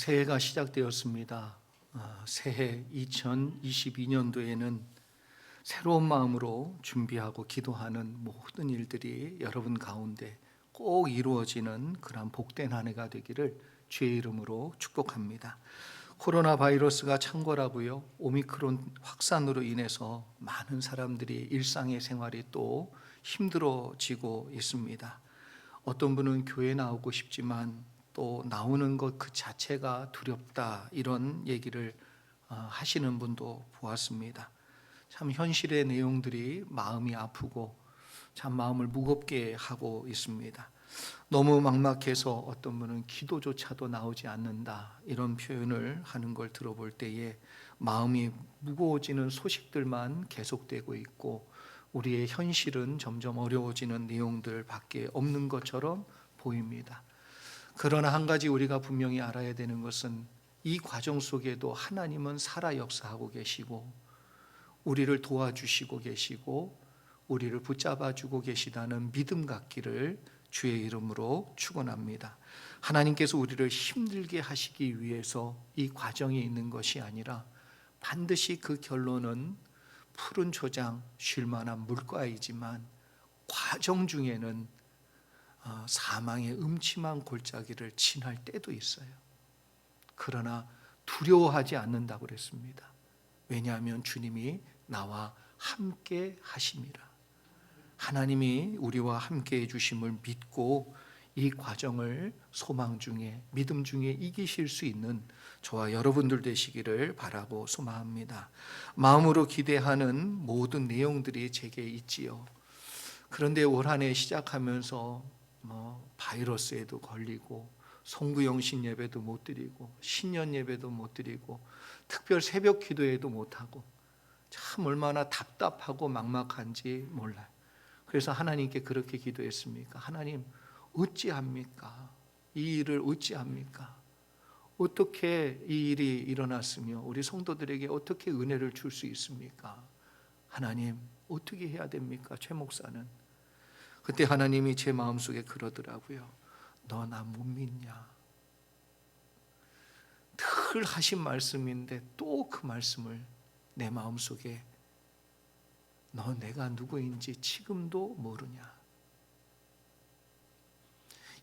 새해가 시작되었습니다. 새해 2022년도에는 새로운 마음으로 준비하고 기도하는 모든 일들이 여러분 가운데 꼭 이루어지는 그런 복된 한 해가 되기를 주의 이름으로 축복합니다. 코로나 바이러스가 창궐하고요, 오미크론 확산으로 인해서 많은 사람들이 일상의 생활이 또 힘들어지고 있습니다. 어떤 분은 교회 나오고 싶지만 또 나오는 것 그 자체가 두렵다, 이런 얘기를 하시는 분도 보았습니다. 참 현실의 내용들이 마음이 아프고 참 마음을 무겁게 하고 있습니다. 너무 막막해서 어떤 분은 기도조차도 나오지 않는다, 이런 표현을 하는 걸 들어볼 때에 마음이 무거워지는 소식들만 계속되고 있고 우리의 현실은 점점 어려워지는 내용들밖에 없는 것처럼 보입니다. 그러나 한 가지 우리가 분명히 알아야 되는 것은 이 과정 속에도 하나님은 살아 역사하고 계시고 우리를 도와주시고 계시고 우리를 붙잡아주고 계시다는 믿음 갖기를 주의 이름으로 축원합니다. 하나님께서 우리를 힘들게 하시기 위해서 이 과정이 있는 것이 아니라 반드시 그 결론은 푸른 초장 쉴 만한 물가이지만 과정 중에는 사망의 음침한 골짜기를 지날 때도 있어요. 그러나 두려워하지 않는다고 그랬습니다. 왜냐하면 주님이 나와 함께 하심이라. 하나님이 우리와 함께 해주심을 믿고 이 과정을 소망 중에, 믿음 중에 이기실 수 있는 저와 여러분들 되시기를 바라고 소망합니다. 마음으로 기대하는 모든 내용들이 제게 있지요. 그런데 올 한 해 시작하면서 바이러스에도 걸리고 송구영신 예배도 못 드리고 신년 예배도 못 드리고 특별 새벽 기도회도 못 하고 참 얼마나 답답하고 막막한지 몰라요. 그래서 하나님께 그렇게 기도했습니까? 하나님, 어찌합니까? 이 일을 어찌합니까? 어떻게 이 일이 일어났으며 우리 성도들에게 어떻게 은혜를 줄 수 있습니까? 하나님, 어떻게 해야 됩니까? 최 목사는. 그때 하나님이 제 마음속에 그러더라고요. 너 나 못 믿냐? 늘 하신 말씀인데 또 그 말씀을 내 마음속에, 너 내가 누구인지 지금도 모르냐?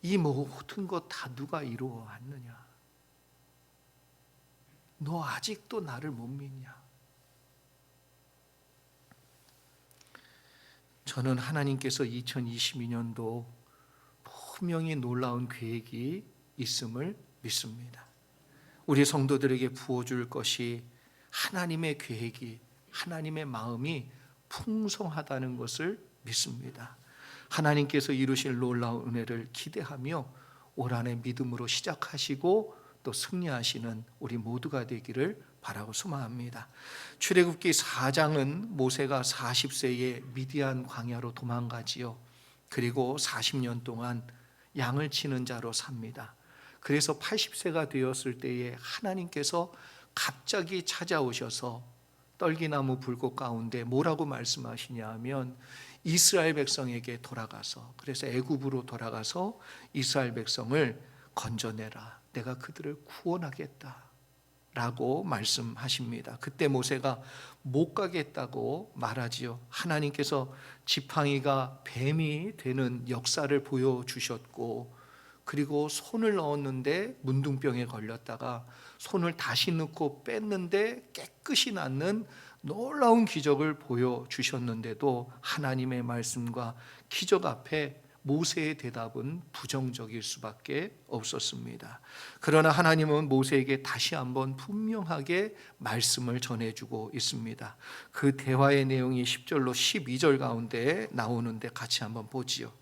이 모든 것 다 누가 이루어 왔느냐? 너 아직도 나를 못 믿냐? 저는 하나님께서 2022년도 분명히 놀라운 계획이 있음을 믿습니다. 우리 성도들에게 부어줄 것이 하나님의 계획이, 하나님의 마음이 풍성하다는 것을 믿습니다. 하나님께서 이루실 놀라운 은혜를 기대하며 올 한 해 믿음으로 시작하시고 또 승리하시는 우리 모두가 되기를 바라고 소망합니다. 출애굽기 4장은 모세가 40세에 미디안 광야로 도망가지요. 그리고 40년 동안 양을 치는 자로 삽니다. 그래서 80세가 되었을 때에 하나님께서 갑자기 찾아오셔서 떨기나무 불꽃 가운데 뭐라고 말씀하시냐 하면 이스라엘 백성에게 돌아가서, 그래서 애굽으로 돌아가서 이스라엘 백성을 건져내라, 내가 그들을 구원하겠다 라고 말씀하십니다. 그때 모세가 못 가겠다고 말하지요. 하나님께서 지팡이가 뱀이 되는 역사를 보여주셨고, 그리고 손을 넣었는데 문둥병에 걸렸다가 손을 다시 넣고 뺐는데 깨끗이 낫는 놀라운 기적을 보여주셨는데도 하나님의 말씀과 기적 앞에 모세의 대답은 부정적일 수밖에 없었습니다. 그러나 하나님은 모세에게 다시 한번 분명하게 말씀을 전해주고 있습니다. 그 대화의 내용이 10절로 12절 가운데 나오는데 같이 한번 보지요.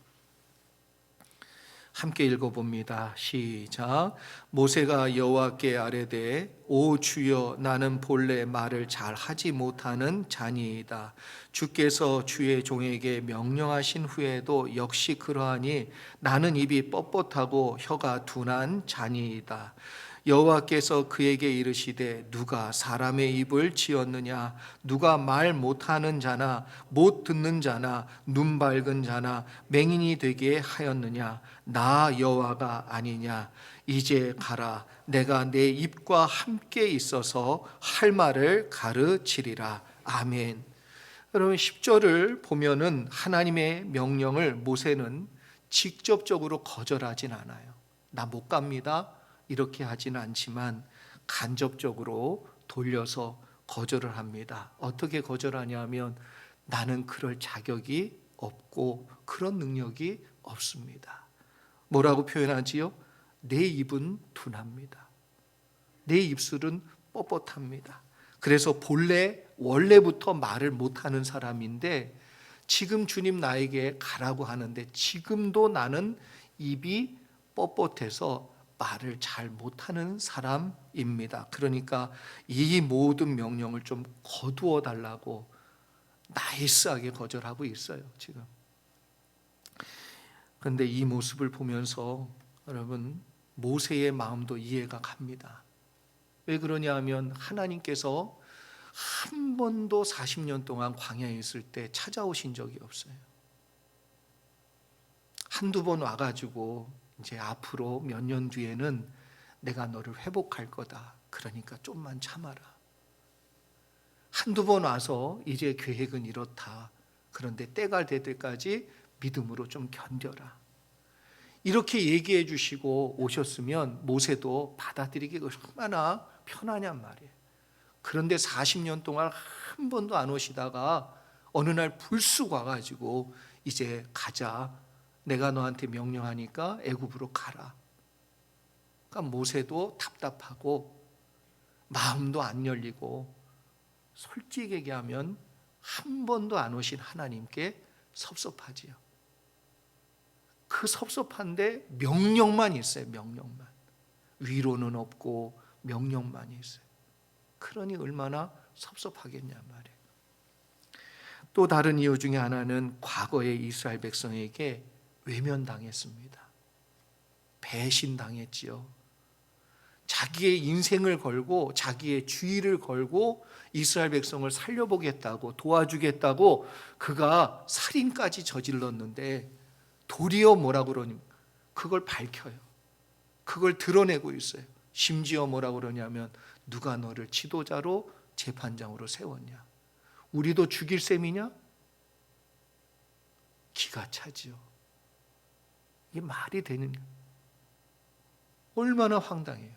함께 읽어봅니다. 시작. 모세가 여호와께 아뢰되 오 주여, 나는 본래 말을 잘 하지 못하는 자니이다. 주께서 주의 종에게 명령하신 후에도 역시 그러하니 나는 입이 뻣뻣하고 혀가 둔한 자니이다. 여호와께서 그에게 이르시되 누가 사람의 입을 지었느냐 누가 말 못하는 자나 못 듣는 자나 눈 밝은 자나 맹인이 되게 하였느냐 나 여호와가 아니냐 이제 가라 내가 내 입과 함께 있어서 할 말을 가르치리라. 아멘. 여러분 10절을 보면은 하나님의 명령을 모세는 직접적으로 거절하진 않아요. 나 못 갑니다 이렇게 하지는 않지만 간접적으로 돌려서 거절을 합니다. 어떻게 거절하냐면 나는 그럴 자격이 없고 그런 능력이 없습니다. 뭐라고 표현하지요? 내 입은 둔합니다. 내 입술은 뻣뻣합니다. 그래서 원래부터 말을 못하는 사람인데 지금 주님 나에게 가라고 하는데 지금도 나는 입이 뻣뻣해서 말을 잘 못하는 사람입니다. 그러니까 이 모든 명령을 좀 거두어 달라고 나이스하게 거절하고 있어요 지금. 그런데 이 모습을 보면서 여러분 모세의 마음도 이해가 갑니다. 왜 그러냐 하면 하나님께서 한 번도 40년 동안 광야에 있을 때 찾아오신 적이 없어요. 한두 번 와가지고 이제 앞으로 몇 년 뒤에는 내가 너를 회복할 거다. 그러니까 좀만 참아라. 한두 번 와서 이제 계획은 이렇다. 그런데 때가 될 때까지 믿음으로 좀 견뎌라. 이렇게 얘기해 주시고 오셨으면 모세도 받아들이기 얼마나 편하냔 말이에요. 그런데 40년 동안 한 번도 안 오시다가 어느 날 불쑥 와가지고 이제 가자. 내가 너한테 명령하니까 애굽으로 가라. 그러니까 모세도 답답하고 마음도 안 열리고 솔직히 얘기하면 한 번도 안 오신 하나님께 섭섭하지요. 그 섭섭한데 명령만 있어요. 명령만. 위로는 없고 명령만 있어요. 그러니 얼마나 섭섭하겠냐 말이에요. 또 다른 이유 중에 하나는 과거에 이스라엘 백성에게 외면당했습니다. 배신당했지요. 자기의 인생을 걸고 자기의 주의를 걸고 이스라엘 백성을 살려보겠다고 도와주겠다고 그가 살인까지 저질렀는데 도리어 뭐라고 그러니 그걸 밝혀요. 그걸 드러내고 있어요. 심지어 뭐라고 그러냐면 누가 너를 지도자로 재판장으로 세웠냐? 우리도 죽일 셈이냐? 기가 차지요. 이게 말이 되느냐? 얼마나 황당해요.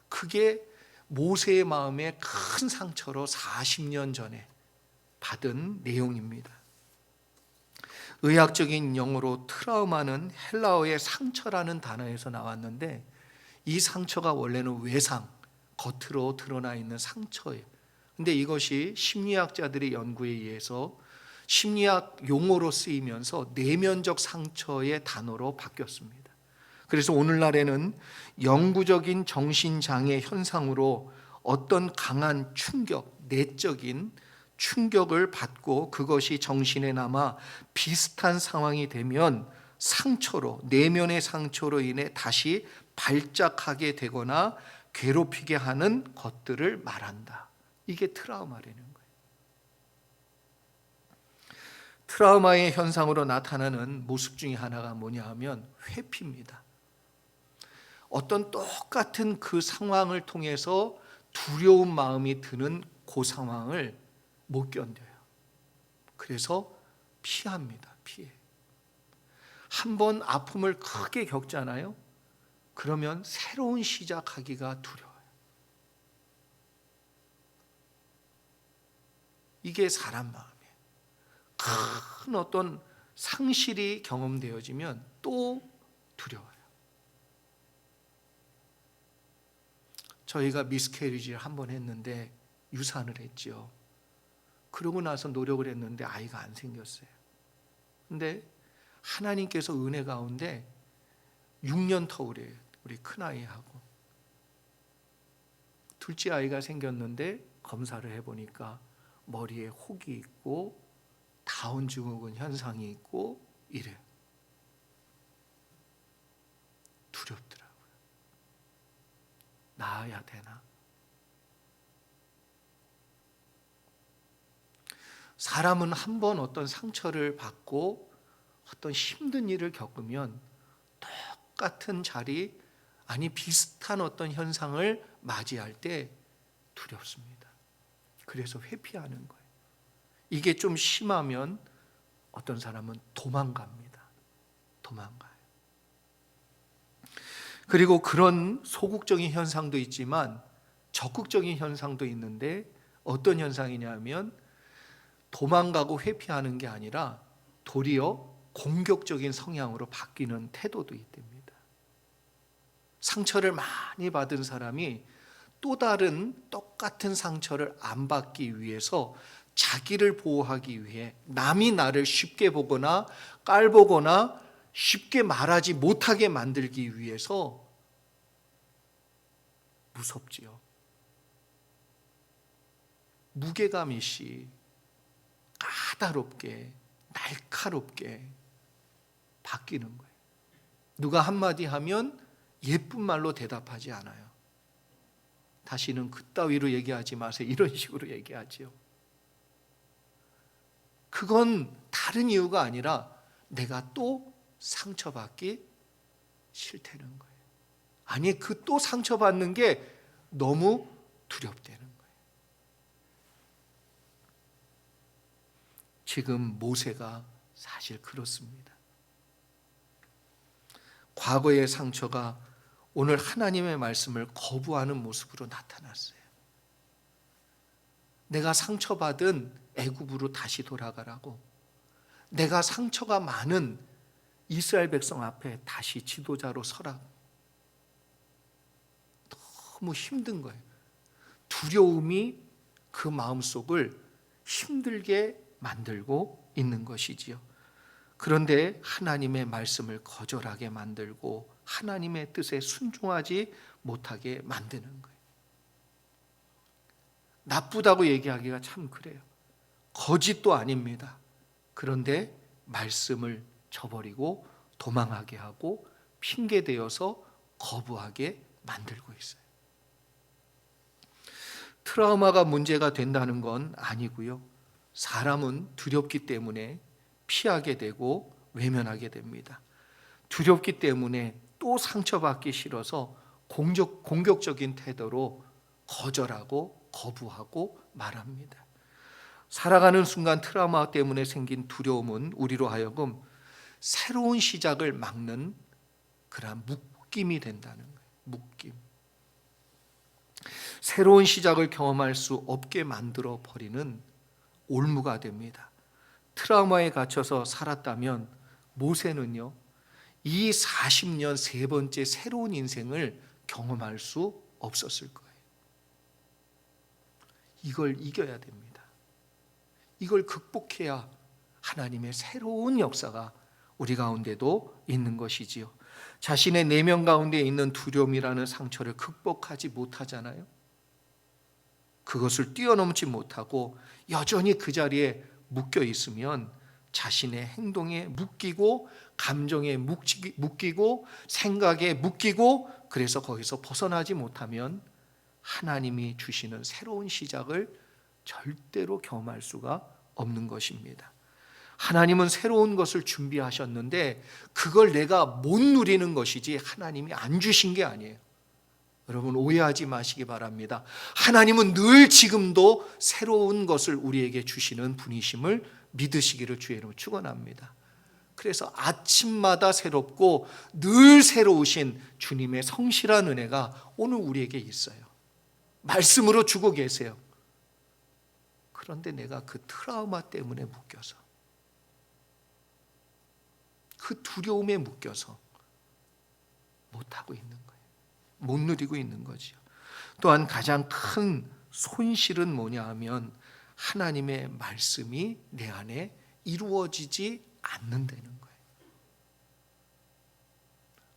그게 모세의 마음에 큰 상처로 40년 전에 받은 내용입니다. 의학적인 용어로 트라우마는 헬라어의 상처라는 단어에서 나왔는데 이 상처가 원래는 외상, 겉으로 드러나 있는 상처예요. 근데 이것이 심리학자들의 연구에 의해서 심리학 용어로 쓰이면서 내면적 상처의 단어로 바뀌었습니다. 그래서 오늘날에는 영구적인 정신장애 현상으로 어떤 강한 충격, 내적인 충격을 받고 그것이 정신에 남아 비슷한 상황이 되면 상처로, 내면의 상처로 인해 다시 발작하게 되거나 괴롭히게 하는 것들을 말한다. 이게 트라우마라는 거예요. 트라우마의 현상으로 나타나는 모습 중에 하나가 뭐냐 하면 회피입니다. 어떤 똑같은 그 상황을 통해서 두려운 마음이 드는 그 상황을 못 견뎌요. 그래서 피합니다. 피해. 한번 아픔을 크게 겪잖아요. 그러면 새로운 시작하기가 두려워요. 이게 사람 마음이에요. 큰 어떤 상실이 경험되어지면 또 두려워요. 저희가 미스캐리지를 한 번 했는데 유산을 했죠. 그러고 나서 노력을 했는데 아이가 안 생겼어요. 근데 하나님께서 은혜 가운데 6년 터울이에요. 우리 큰아이하고. 둘째 아이가 생겼는데 검사를 해보니까 머리에 혹이 있고 다운 증후군 현상이 있고 이래요. 두렵더라고요. 나아야 되나? 사람은 한 번 어떤 상처를 받고 어떤 힘든 일을 겪으면 똑같은 자리, 아니 비슷한 어떤 현상을 맞이할 때 두렵습니다. 그래서 회피하는 거예요. 이게 좀 심하면 어떤 사람은 도망갑니다. 도망가요. 그리고 그런 소극적인 현상도 있지만 적극적인 현상도 있는데, 어떤 현상이냐면 도망가고 회피하는 게 아니라 도리어 공격적인 성향으로 바뀌는 태도도 있답니다. 상처를 많이 받은 사람이 또 다른 똑같은 상처를 안 받기 위해서 자기를 보호하기 위해 남이 나를 쉽게 보거나 깔보거나 쉽게 말하지 못하게 만들기 위해서 무섭지요. 무게감이시 까다롭게 날카롭게 바뀌는 거예요. 누가 한마디 하면 예쁜 말로 대답하지 않아요. 다시는 그따위로 얘기하지 마세요. 이런 식으로 얘기하지요. 그건 다른 이유가 아니라 내가 또 상처받기 싫다는 거예요. 아니, 그 또 상처받는 게 너무 두렵다는 거예요. 지금 모세가 사실 그렇습니다. 과거의 상처가 오늘 하나님의 말씀을 거부하는 모습으로 나타났어요. 내가 상처받은 애굽으로 다시 돌아가라고, 내가 상처가 많은 이스라엘 백성 앞에 다시 지도자로 서라고. 너무 힘든 거예요. 두려움이 그 마음속을 힘들게 만들고 있는 것이지요. 그런데 하나님의 말씀을 거절하게 만들고 하나님의 뜻에 순종하지 못하게 만드는 거예요. 나쁘다고 얘기하기가 참 그래요. 거짓도 아닙니다. 그런데 말씀을 저버리고 도망하게 하고 핑계대어서 거부하게 만들고 있어요. 트라우마가 문제가 된다는 건 아니고요. 사람은 두렵기 때문에 피하게 되고 외면하게 됩니다. 두렵기 때문에 또 상처받기 싫어서 공격적인 태도로 거절하고 거부하고 말합니다. 살아가는 순간 트라우마 때문에 생긴 두려움은 우리로 하여금 새로운 시작을 막는 그런 묶임이 된다는 거예요. 묶임. 새로운 시작을 경험할 수 없게 만들어 버리는 올무가 됩니다. 트라우마에 갇혀서 살았다면 모세는요, 이 40년 세 번째 새로운 인생을 경험할 수 없었을 거예요. 이걸 이겨야 됩니다. 이걸 극복해야 하나님의 새로운 역사가 우리 가운데도 있는 것이지요. 자신의 내면 가운데 있는 두려움이라는 상처를 극복하지 못하잖아요. 그것을 뛰어넘지 못하고 여전히 그 자리에 묶여 있으면 자신의 행동에 묶이고 감정에 묶이고 생각에 묶이고, 그래서 거기서 벗어나지 못하면 하나님이 주시는 새로운 시작을 절대로 경험할 수가 없는 것입니다. 하나님은 새로운 것을 준비하셨는데 그걸 내가 못 누리는 것이지 하나님이 안 주신 게 아니에요. 여러분 오해하지 마시기 바랍니다. 하나님은 늘 지금도 새로운 것을 우리에게 주시는 분이심을 믿으시기를 주의 이름으로 축원합니다. 그래서 아침마다 새롭고 늘 새로우신 주님의 성실한 은혜가 오늘 우리에게 있어요. 말씀으로 주고 계세요. 그런데 내가 그 트라우마 때문에 묶여서, 그 두려움에 묶여서 못하고 있는 거예요. 못 누리고 있는 거죠. 또한 가장 큰 손실은 뭐냐 하면 하나님의 말씀이 내 안에 이루어지지 않는다는 거예요.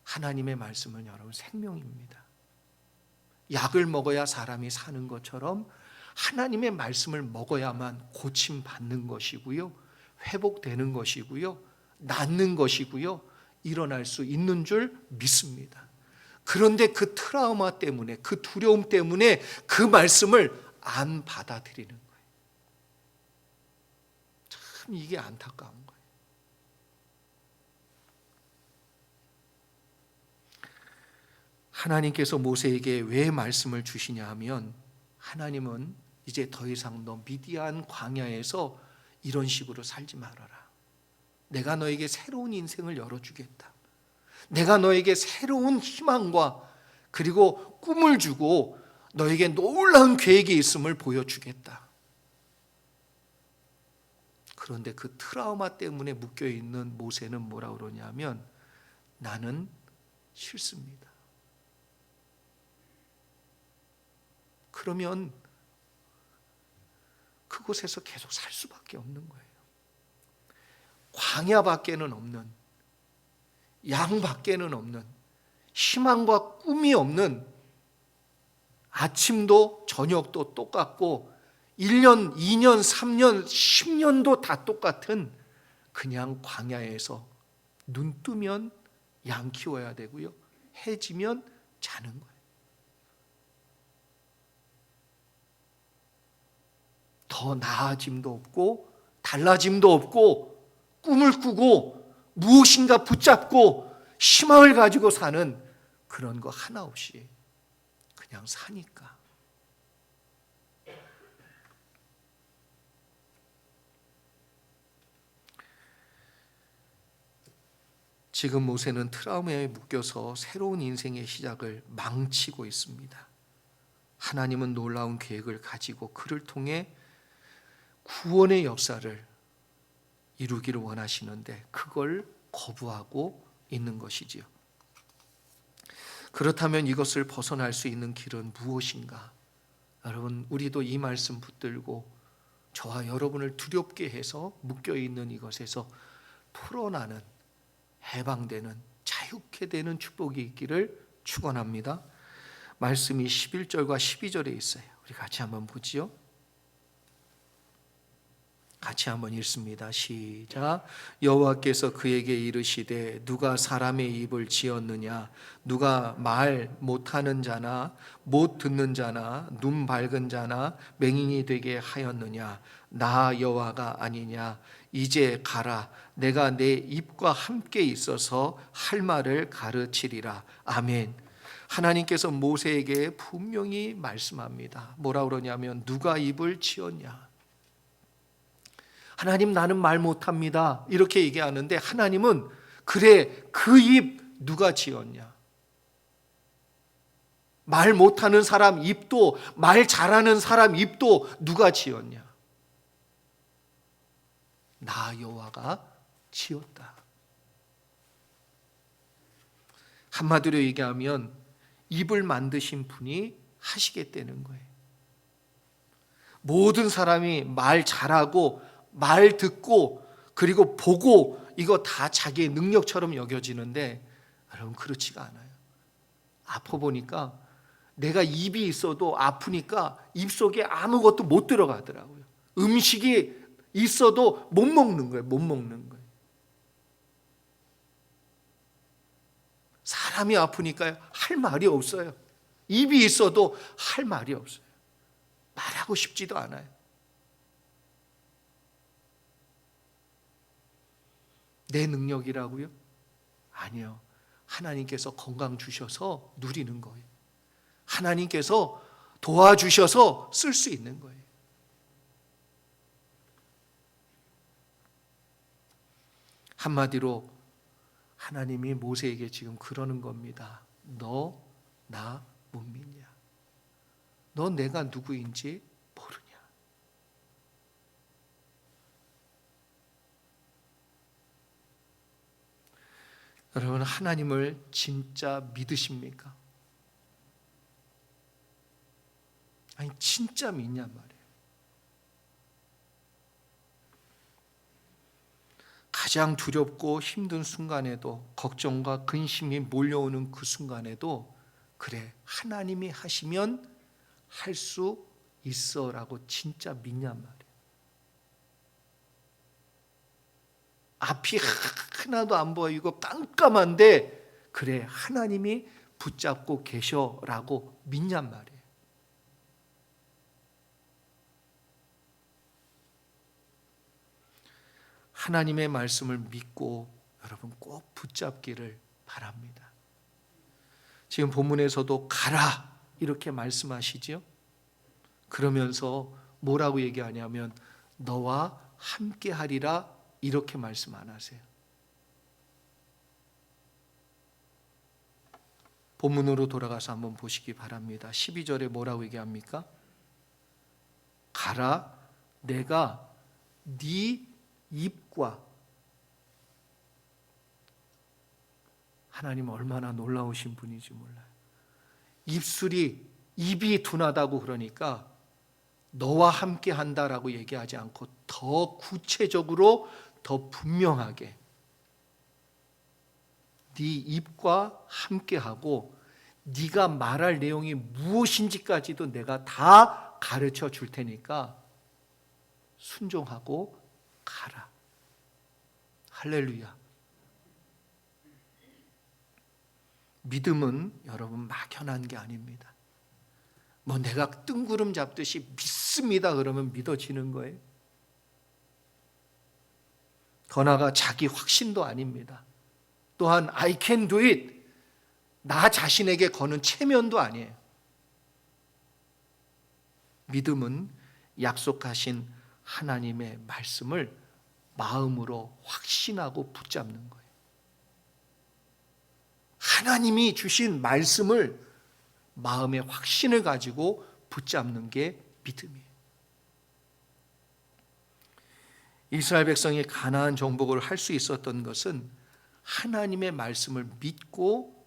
하나님의 말씀은 여러분 생명입니다. 약을 먹어야 사람이 사는 것처럼 하나님의 말씀을 먹어야만 고침받는 것이고요, 회복되는 것이고요, 낫는 것이고요, 일어날 수 있는 줄 믿습니다. 그런데 그 트라우마 때문에, 그 두려움 때문에 그 말씀을 안 받아들이는 거예요. 참 이게 안타까운 거예요. 하나님께서 모세에게 왜 말씀을 주시냐 하면, 하나님은 이제 더 이상 너 미디안 광야에서 이런 식으로 살지 말아라. 내가 너에게 새로운 인생을 열어주겠다. 내가 너에게 새로운 희망과 그리고 꿈을 주고 너에게 놀라운 계획이 있음을 보여주겠다. 그런데 그 트라우마 때문에 묶여있는 모세는 뭐라고 그러냐면, 나는 싫습니다. 그러면 그곳에서 계속 살 수밖에 없는 거예요. 광야밖에는 없는, 양밖에는 없는, 희망과 꿈이 없는, 아침도 저녁도 똑같고 1년, 2년, 3년, 10년도 다 똑같은 그냥 광야에서 눈 뜨면 양 키워야 되고요, 해 지면 자는 거예요. 더 나아짐도 없고 달라짐도 없고, 꿈을 꾸고 무엇인가 붙잡고 희망을 가지고 사는 그런 거 하나 없이 그냥 사니까. 지금 모세는 트라우마에 묶여서 새로운 인생의 시작을 망치고 있습니다. 하나님은 놀라운 계획을 가지고 그를 통해 구원의 역사를 이루기를 원하시는데 그걸 거부하고 있는 것이지요. 그렇다면 이것을 벗어날 수 있는 길은 무엇인가? 여러분, 우리도 이 말씀 붙들고 저와 여러분을 두렵게 해서 묶여있는 이것에서 풀어나는, 해방되는, 자유케 되는 축복이 있기를 축원합니다. 말씀이 11절과 12절에 있어요. 우리 같이 한번 보지요. 같이 한번 읽습니다. 시작. 여호와께서 그에게 이르시되 누가 사람의 입을 지었느냐? 누가 말 못하는 자나 못 듣는 자나 눈 밝은 자나 맹인이 되게 하였느냐? 나 여호와가 아니냐? 이제 가라. 내가 내 입과 함께 있어서 할 말을 가르치리라. 아멘. 하나님께서 모세에게 분명히 말씀합니다. 뭐라 그러냐면, 누가 입을 지었냐? 하나님, 나는 말 못합니다. 이렇게 얘기하는데 하나님은, 그래, 그 입 누가 지었냐? 말 못하는 사람 입도, 말 잘하는 사람 입도 누가 지었냐? 나 여호와가 지었다. 한마디로 얘기하면 입을 만드신 분이 하시겠다는 거예요. 모든 사람이 말 잘하고 말 듣고 그리고 보고 이거 다 자기의 능력처럼 여겨지는데, 여러분 그렇지가 않아요. 아파 보니까, 내가 입이 있어도 아프니까 입속에 아무것도 못 들어가더라고요. 음식이 있어도 못 먹는 거예요. 못 먹는 거예요. 사람이 아프니까 할 말이 없어요. 입이 있어도 할 말이 없어요. 말하고 싶지도 않아요. 내 능력이라고요? 아니요. 하나님께서 건강 주셔서 누리는 거예요. 하나님께서 도와주셔서 쓸 수 있는 거예요. 한마디로 하나님이 모세에게 지금 그러는 겁니다. 너 나 못 믿냐? 너 내가 누구인지 모르냐? 여러분, 하나님을 진짜 믿으십니까? 아니, 진짜 믿냔 말이에요. 가장 두렵고 힘든 순간에도, 걱정과 근심이 몰려오는 그 순간에도, 그래, 하나님이 하시면 할 수 있어 라고 진짜 믿냔 말이에요. 앞이 하나도 안 보이고 깜깜한데, 그래, 하나님이 붙잡고 계셔라고 믿냔 말이에요. 하나님의 말씀을 믿고 여러분 꼭 붙잡기를 바랍니다. 지금 본문에서도 가라 이렇게 말씀하시죠. 그러면서 뭐라고 얘기하냐면 너와 함께 하리라 이렇게 말씀 안 하세요. 본문으로 돌아가서 한번 보시기 바랍니다. 12절에 뭐라고 얘기합니까? 가라 내가 네 입과, 하나님 얼마나 놀라우신 분인지 몰라요. 입이 둔하다고 그러니까 너와 함께 한다라고 얘기하지 않고 더 구체적으로 더 분명하게 네 입과 함께하고 네가 말할 내용이 무엇인지까지도 내가 다 가르쳐 줄 테니까 순종하고 가라. 할렐루야. 믿음은 여러분 막연한 게 아닙니다. 뭐 내가 뜬구름 잡듯이 믿습니다 그러면 믿어지는 거예요. 더 나아가 자기 확신도 아닙니다. 또한 I can do it, 나 자신에게 거는 체면도 아니에요. 믿음은 약속하신 하나님의 말씀을 마음으로 확신하고 붙잡는 거예요. 하나님이 주신 말씀을 마음의 확신을 가지고 붙잡는 게 믿음이에요. 이스라엘 백성이 가나안 정복을 할 수 있었던 것은 하나님의 말씀을 믿고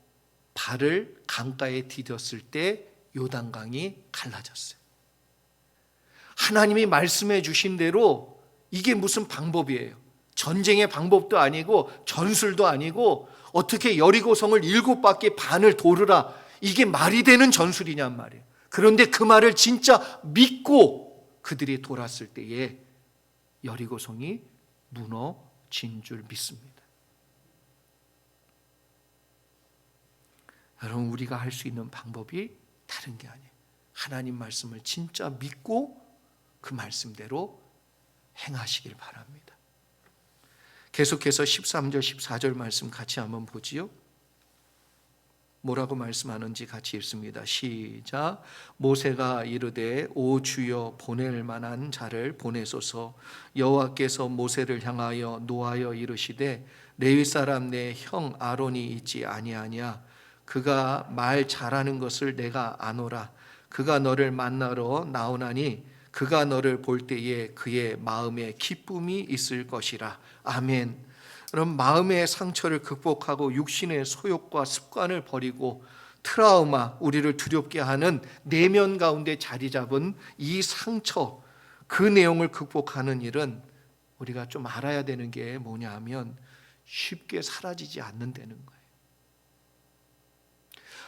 발을 강가에 디뎠을 때 요단강이 갈라졌어요. 하나님이 말씀해 주신 대로 이게 무슨 방법이에요? 전쟁의 방법도 아니고 전술도 아니고 어떻게 여리고성을 7바퀴 반을 도르라, 이게 말이 되는 전술이냔 말이에요. 그런데 그 말을 진짜 믿고 그들이 돌았을 때에 여리고성이 무너진 줄 믿습니다. 여러분, 우리가 할 수 있는 방법이 다른 게 아니에요. 하나님 말씀을 진짜 믿고 그 말씀대로 행하시길 바랍니다. 계속해서 13절 14절 말씀 같이 한번 보지요. 뭐라고 말씀하는지 같이 읽습니다. 시작. 모세가 이르되 오 주여 보낼 만한 자를 보내소서. 여호와께서 모세를 향하여 노하여 이르시되 레위 사람 내 형 아론이 있지 아니하냐. 그가 말 잘하는 것을 내가 아노라. 그가 너를 만나러 나오나니 그가 너를 볼 때에 그의 마음에 기쁨이 있을 것이라. 아멘. 그럼 마음의 상처를 극복하고 육신의 소욕과 습관을 버리고 트라우마, 우리를 두렵게 하는 내면 가운데 자리 잡은 이 상처, 그 내용을 극복하는 일은 우리가 좀 알아야 되는 게 뭐냐 하면 쉽게 사라지지 않는다는 거예요.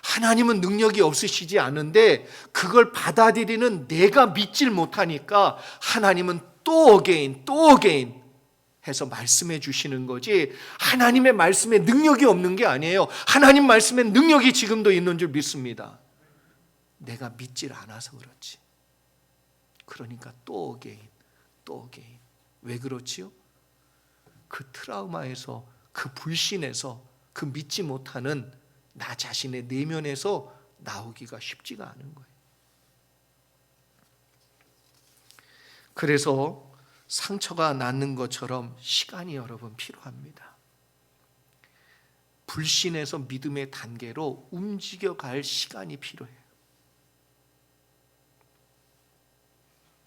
하나님은 능력이 없으시지 않은데 그걸 받아들이는 내가 믿질 못하니까 하나님은 또 어게인 해서 말씀해 주시는 거지, 하나님의 말씀에 능력이 없는 게 아니에요. 하나님 말씀에 능력이 지금도 있는 줄 믿습니다. 내가 믿질 않아서 그렇지. 그러니까 또 어게인. 왜 그렇지요? 그 트라우마에서, 그 불신에서, 그 믿지 못하는 나 자신의 내면에서 나오기가 쉽지가 않은 거예요. 그래서 상처가 낫는 것처럼 시간이 여러분 필요합니다. 불신에서 믿음의 단계로 움직여갈 시간이 필요해요.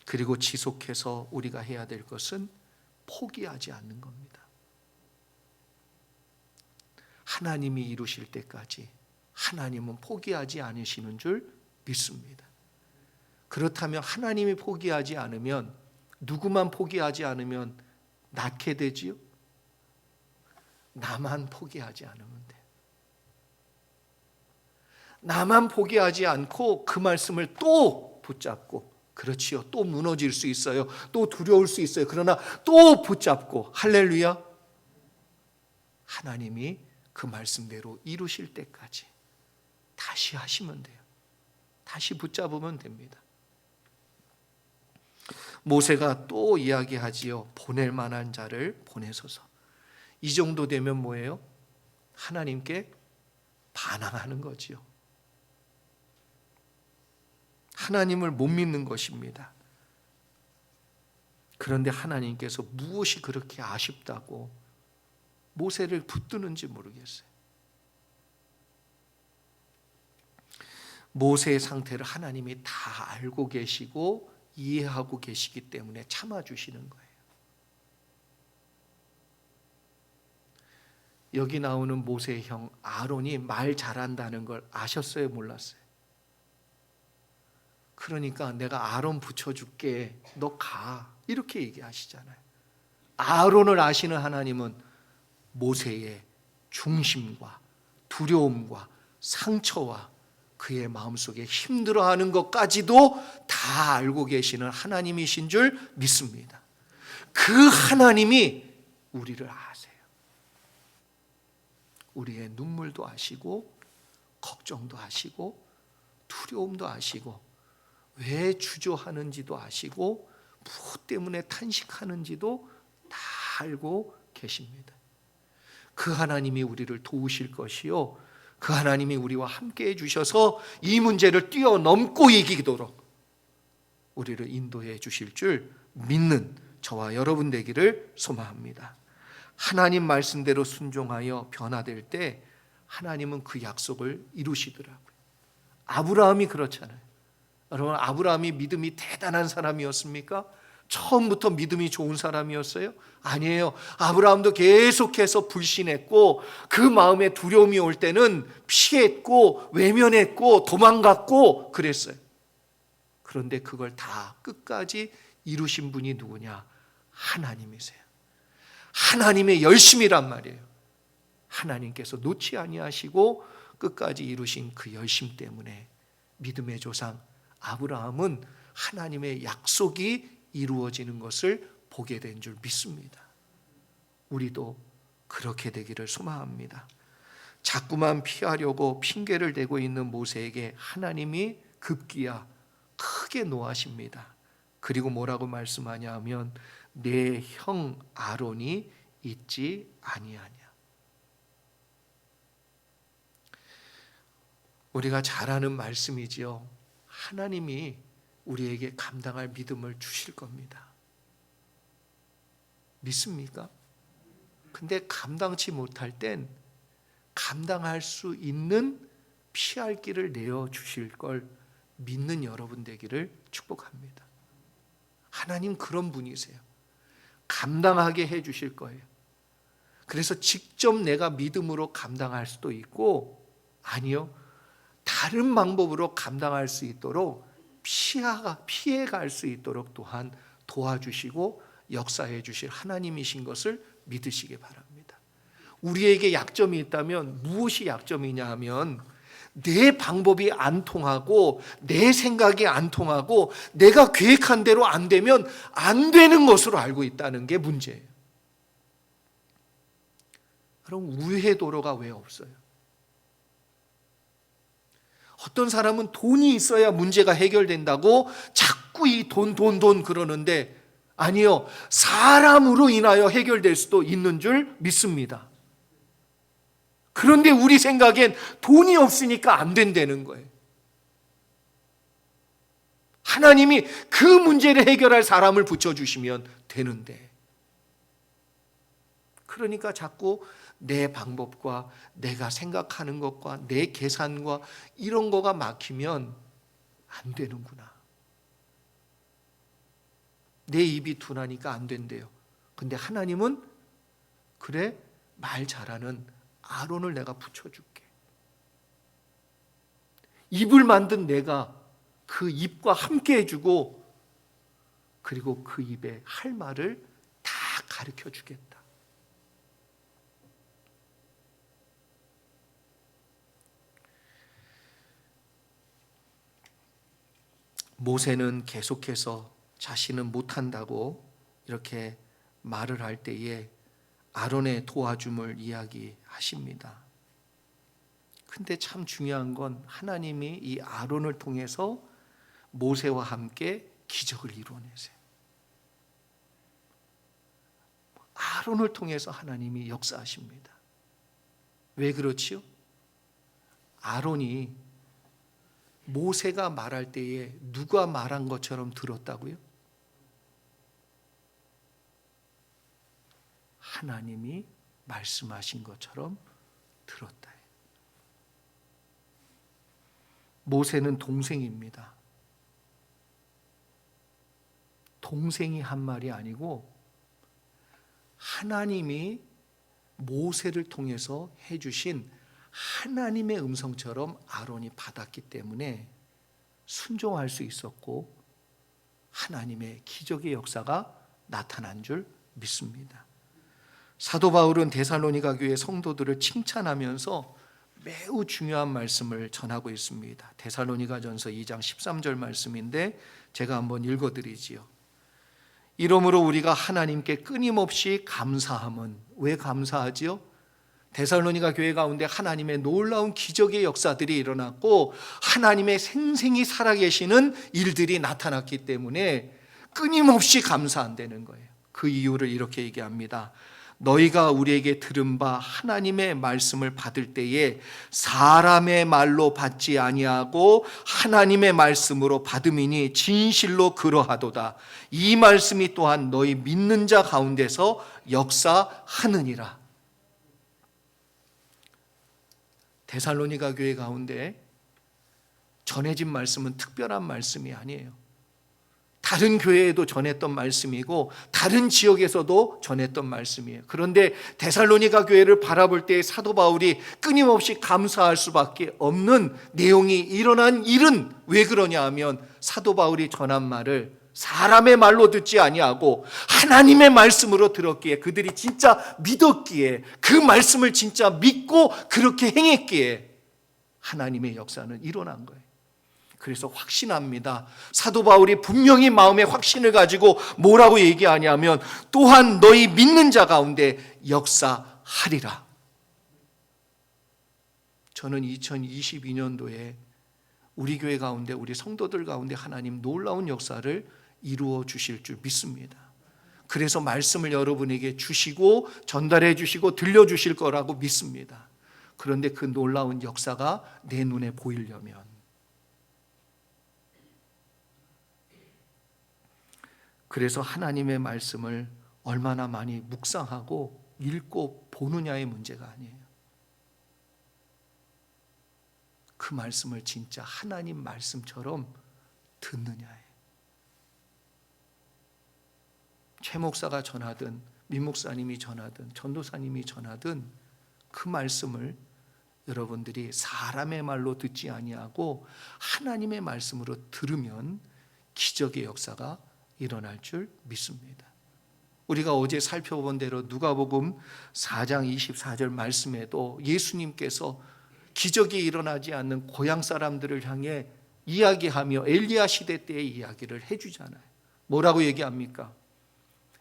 그리고 지속해서 우리가 해야 될 것은 포기하지 않는 겁니다. 하나님이 이루실 때까지 하나님은 포기하지 않으시는 줄 믿습니다. 그렇다면 하나님이 포기하지 않으면, 누구만 포기하지 않으면 낫게 되지요? 나만 포기하지 않으면 돼. 나만 포기하지 않고 그 말씀을 또 붙잡고, 그렇지요, 또 무너질 수 있어요. 또 두려울 수 있어요. 그러나 또 붙잡고, 할렐루야, 하나님이 그 말씀대로 이루실 때까지 다시 하시면 돼요. 다시 붙잡으면 됩니다. 모세가 또 이야기하지요. 보낼 만한 자를 보내소서. 이 정도 되면 뭐예요? 하나님께 반항하는 거지요. 하나님을 못 믿는 것입니다. 그런데 하나님께서 무엇이 그렇게 아쉽다고 모세를 붙드는지 모르겠어요. 모세의 상태를 하나님이 다 알고 계시고 이해하고 계시기 때문에 참아주시는 거예요. 여기 나오는 모세의 형 아론이 말 잘한다는 걸 아셨어요? 몰랐어요? 그러니까 내가 아론 붙여줄게, 너 가, 이렇게 얘기하시잖아요. 아론을 아시는 하나님은 모세의 중심과 두려움과 상처와 그의 마음속에 힘들어하는 것까지도 다 알고 계시는 하나님이신 줄 믿습니다. 그 하나님이 우리를 아세요. 우리의 눈물도 아시고 걱정도 아시고 두려움도 아시고 왜 주저하는지도 아시고 무엇 때문에 탄식하는지도 다 알고 계십니다. 그 하나님이 우리를 도우실 것이요, 그 하나님이 우리와 함께 해주셔서 이 문제를 뛰어넘고 이기도록 우리를 인도해 주실 줄 믿는 저와 여러분 되기를 소망합니다. 하나님 말씀대로 순종하여 변화될 때 하나님은 그 약속을 이루시더라고요. 아브라함이 그렇잖아요. 여러분, 아브라함이 믿음이 대단한 사람이었습니까? 처음부터 믿음이 좋은 사람이었어요? 아니에요. 아브라함도 계속해서 불신했고 그 마음에 두려움이 올 때는 피했고 외면했고 도망갔고 그랬어요. 그런데 그걸 다 끝까지 이루신 분이 누구냐? 하나님이세요. 하나님의 열심이란 말이에요. 하나님께서 놓지 아니하시고 끝까지 이루신 그 열심 때문에 믿음의 조상 아브라함은 하나님의 약속이 이루어지는 것을 보게 된 줄 믿습니다. 우리도 그렇게 되기를 소망합니다. 자꾸만 피하려고 핑계를 대고 있는 모세에게 하나님이 급기야 크게 노하십니다. 그리고 뭐라고 말씀하냐 하면 내 형 아론이 있지 아니하냐. 우리가 잘 아는 말씀이지요. 하나님이 우리에게 감당할 믿음을 주실 겁니다. 믿습니까? 근데 감당치 못할 땐 감당할 수 있는 피할 길을 내어 주실 걸 믿는 여러분 되기를 축복합니다. 하나님 그런 분이세요. 감당하게 해 주실 거예요. 그래서 직접 내가 믿음으로 감당할 수도 있고 아니요, 다른 방법으로 감당할 수 있도록 피해갈 수 있도록 또한 도와주시고 역사해 주실 하나님이신 것을 믿으시기 바랍니다. 우리에게 약점이 있다면 무엇이 약점이냐 하면 내 방법이 안 통하고 내 생각이 안 통하고 내가 계획한 대로 안 되면 안 되는 것으로 알고 있다는 게 문제예요. 그럼 우회 도로가 왜 없어요? 어떤 사람은 돈이 있어야 문제가 해결된다고 자꾸 이 돈 그러는데 아니요, 사람으로 인하여 해결될 수도 있는 줄 믿습니다. 그런데 우리 생각엔 돈이 없으니까 안 된다는 거예요. 하나님이 그 문제를 해결할 사람을 붙여주시면 되는데 그러니까 자꾸 내 방법과 내가 생각하는 것과 내 계산과 이런 거가 막히면 안 되는구나. 내 입이 둔하니까 안 된대요. 근데 하나님은 그래, 말 잘하는 아론을 내가 붙여줄게. 입을 만든 내가 그 입과 함께 해주고 그리고 그 입에 할 말을 다 가르쳐 주겠다. 모세는 계속해서 자신은 못한다고 이렇게 말을 할 때에 아론의 도와줌을 이야기하십니다. 근데 참 중요한 건 하나님이 이 아론을 통해서 모세와 함께 기적을 이루어내세요. 아론을 통해서 하나님이 역사하십니다. 왜 그렇지요? 아론이 모세가 말할 때에 누가 말한 것처럼 들었다고요? 하나님이 말씀하신 것처럼 들었다. 모세는 동생입니다. 동생이 한 말이 아니고 하나님이 모세를 통해서 해주신 하나님의 음성처럼 아론이 받았기 때문에 순종할 수 있었고 하나님의 기적의 역사가 나타난 줄 믿습니다. 사도 바울은 데살로니가 교회 성도들을 칭찬하면서 매우 중요한 말씀을 전하고 있습니다. 데살로니가전서 2장 13절 말씀인데 제가 한번 읽어드리지요. 이러므로 우리가 하나님께 끊임없이 감사함은, 왜 감사하지요? 데살로니가 교회 가운데 하나님의 놀라운 기적의 역사들이 일어났고 하나님의 생생히 살아계시는 일들이 나타났기 때문에 끊임없이 감사한다는 거예요. 그 이유를 이렇게 얘기합니다. 너희가 우리에게 들은 바 하나님의 말씀을 받을 때에 사람의 말로 받지 아니하고 하나님의 말씀으로 받음이니 진실로 그러하도다. 이 말씀이 또한 너희 믿는 자 가운데서 역사하느니라. 데살로니가 교회 가운데 전해진 말씀은 특별한 말씀이 아니에요. 다른 교회에도 전했던 말씀이고 다른 지역에서도 전했던 말씀이에요. 그런데 데살로니가 교회를 바라볼 때 사도 바울이 끊임없이 감사할 수밖에 없는 내용이 일어난 일은 왜 그러냐 하면 사도 바울이 전한 말을 사람의 말로 듣지 아니하고 하나님의 말씀으로 들었기에, 그들이 진짜 믿었기에, 그 말씀을 진짜 믿고 그렇게 행했기에 하나님의 역사는 일어난 거예요. 그래서 확신합니다. 사도 바울이 분명히 마음의 확신을 가지고 뭐라고 얘기하냐면 또한 너희 믿는 자 가운데 역사하리라. 저는 2022년도에 우리 교회 가운데, 우리 성도들 가운데 하나님 놀라운 역사를 이루어 주실 줄 믿습니다. 그래서 말씀을 여러분에게 주시고 전달해 주시고 들려주실 거라고 믿습니다. 그런데 그 놀라운 역사가 내 눈에 보이려면, 그래서 하나님의 말씀을 얼마나 많이 묵상하고 읽고 보느냐의 문제가 아니에요. 그 말씀을 진짜 하나님 말씀처럼 듣느냐예요. 최 목사가 전하든 민 목사님이 전하든 전도사님이 전하든 그 말씀을 여러분들이 사람의 말로 듣지 아니하고 하나님의 말씀으로 들으면 기적의 역사가 일어날 줄 믿습니다. 우리가 어제 살펴본 대로 누가복음 4장 24절 말씀에도 예수님께서 기적이 일어나지 않는 고향 사람들을 향해 이야기하며 엘리야 시대 때의 이야기를 해주잖아요. 뭐라고 얘기합니까?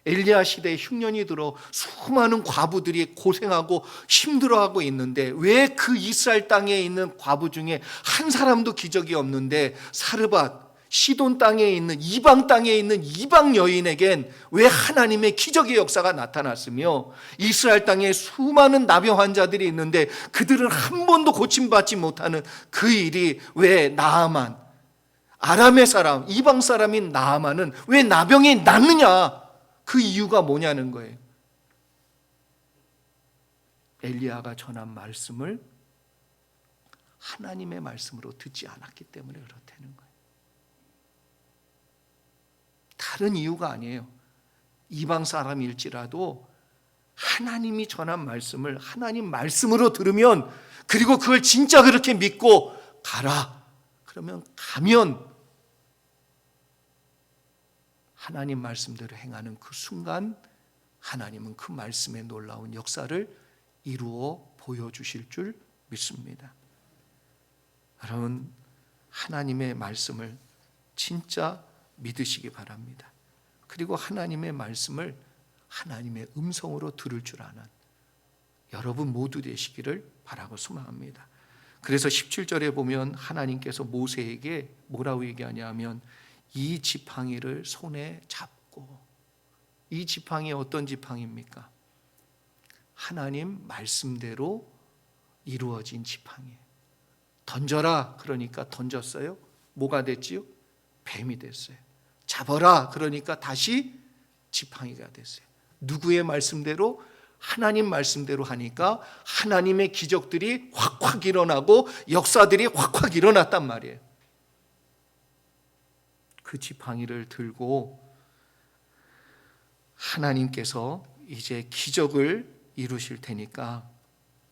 엘리야 시대에 흉년이 들어 수많은 과부들이 고생하고 힘들어하고 있는데 왜 그 이스라엘 땅에 있는 과부 중에 한 사람도 기적이 없는데 사르밧 시돈 땅에 있는 이방 땅에 있는 이방 여인에겐 왜 하나님의 기적의 역사가 나타났으며 이스라엘 땅에 수많은 나병 환자들이 있는데 그들은 한 번도 고침받지 못하는 그 일이 왜 나아만, 아람의 사람, 이방 사람인 나아만은 왜 나병이 낫느냐? 그 이유가 뭐냐는 거예요. 엘리야가 전한 말씀을 하나님의 말씀으로 듣지 않았기 때문에 그렇다는 거예요. 다른 이유가 아니에요. 이방 사람일지라도 하나님이 전한 말씀을 하나님 말씀으로 들으면, 그리고 그걸 진짜 그렇게 믿고 가라, 그러면 가면 하나님 말씀대로 행하는 그 순간 하나님은 그 말씀의 놀라운 역사를 이루어 보여주실 줄 믿습니다. 여러분, 하나님의 말씀을 진짜 믿으시기 바랍니다. 그리고 하나님의 말씀을 하나님의 음성으로 들을 줄 아는 여러분 모두 되시기를 바라고 소망합니다. 그래서 17절에 보면 하나님께서 모세에게 뭐라고 얘기하냐면 이 지팡이를 손에 잡고, 이 지팡이 어떤 지팡이입니까? 하나님 말씀대로 이루어진 지팡이. 던져라 그러니까 던졌어요. 뭐가 됐지요? 뱀이 됐어요. 잡아라 그러니까 다시 지팡이가 됐어요. 누구의 말씀대로? 하나님 말씀대로 하니까 하나님의 기적들이 확확 일어나고 역사들이 확확 일어났단 말이에요. 그 지팡이를 들고 하나님께서 이제 기적을 이루실 테니까,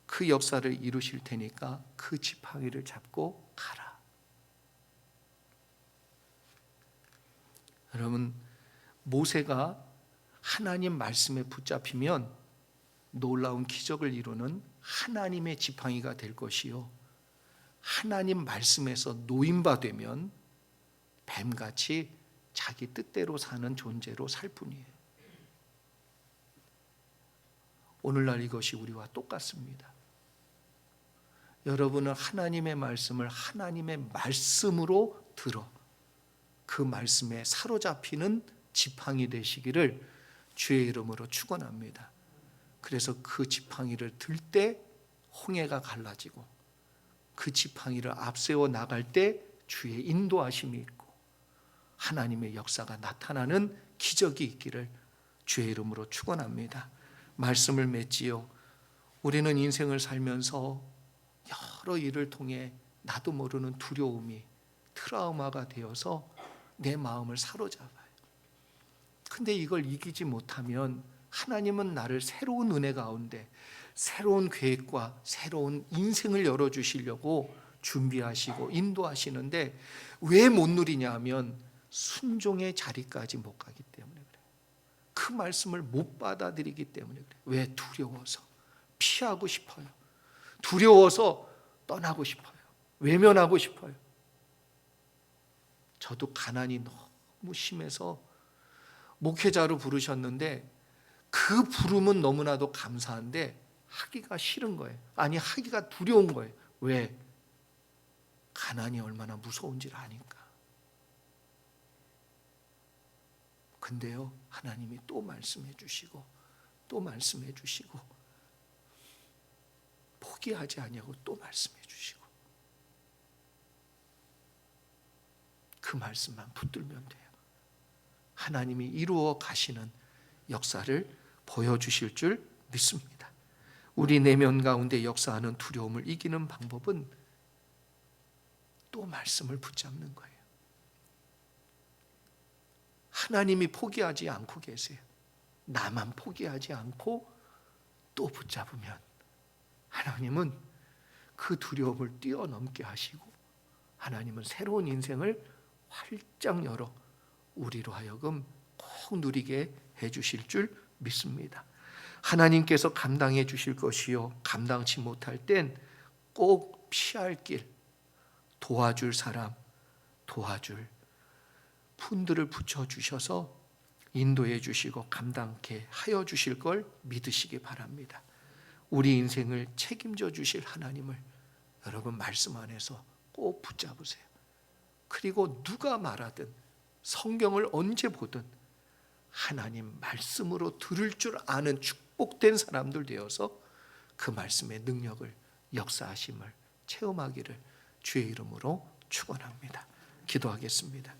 그 역사를 이루실 테니까 그 지팡이를 잡고 가라. 여러분, 모세가 하나님 말씀에 붙잡히면 놀라운 기적을 이루는 하나님의 지팡이가 될 것이요, 하나님 말씀에서 노임바 되면 뱀같이 자기 뜻대로 사는 존재로 살 뿐이에요. 오늘날 이것이 우리와 똑같습니다. 여러분은 하나님의 말씀을 하나님의 말씀으로 들어 그 말씀에 사로잡히는 지팡이 되시기를 주의 이름으로 축원합니다. 그래서 그 지팡이를 들 때 홍해가 갈라지고, 그 지팡이를 앞세워 나갈 때 주의 인도하심이 있고 하나님의 역사가 나타나는 기적이 있기를 주의 이름으로 축원합니다. 말씀을 맺지요. 우리는 인생을 살면서 여러 일을 통해 나도 모르는 두려움이 트라우마가 되어서 내 마음을 사로잡아요. 근데 이걸 이기지 못하면 하나님은 나를 새로운 은혜 가운데 새로운 계획과 새로운 인생을 열어주시려고 준비하시고 인도하시는데 왜 못 누리냐 하면 순종의 자리까지 못 가기 때문에 그래요. 그 말씀을 못 받아들이기 때문에 그래요. 왜? 두려워서 피하고 싶어요. 두려워서 떠나고 싶어요. 외면하고 싶어요. 저도 가난이 너무 심해서 목회자로 부르셨는데 그 부름은 너무나도 감사한데 하기가 싫은 거예요. 아니, 하기가 두려운 거예요. 왜? 가난이 얼마나 무서운지를 아니까. 근데요, 하나님이 또 말씀해 주시고 또 말씀해 주시고 포기하지 아니하고 또 말씀해 주시고 그 말씀만 붙들면 돼요. 하나님이 이루어 가시는 역사를 보여주실 줄 믿습니다. 우리 내면 가운데 역사하는 두려움을 이기는 방법은 또 말씀을 붙잡는 거예요. 하나님이 포기하지 않고 계세요. 나만 포기하지 않고 또 붙잡으면 하나님은 그 두려움을 뛰어넘게 하시고 하나님은 새로운 인생을 활짝 열어 우리로 하여금 꼭 누리게 해주실 줄 믿습니다. 하나님께서 감당해 주실 것이요, 감당치 못할 땐 꼭 피할 길, 도와줄 사람, 도와줄 분들을 붙여주셔서 인도해 주시고 감당케 하여 주실 걸 믿으시기 바랍니다. 우리 인생을 책임져 주실 하나님을 여러분 말씀 안에서 꼭 붙잡으세요. 그리고 누가 말하든 성경을 언제 보든 하나님 말씀으로 들을 줄 아는 축복된 사람들 되어서 그 말씀의 능력을, 역사하심을 체험하기를 주의 이름으로 축원합니다. 기도하겠습니다.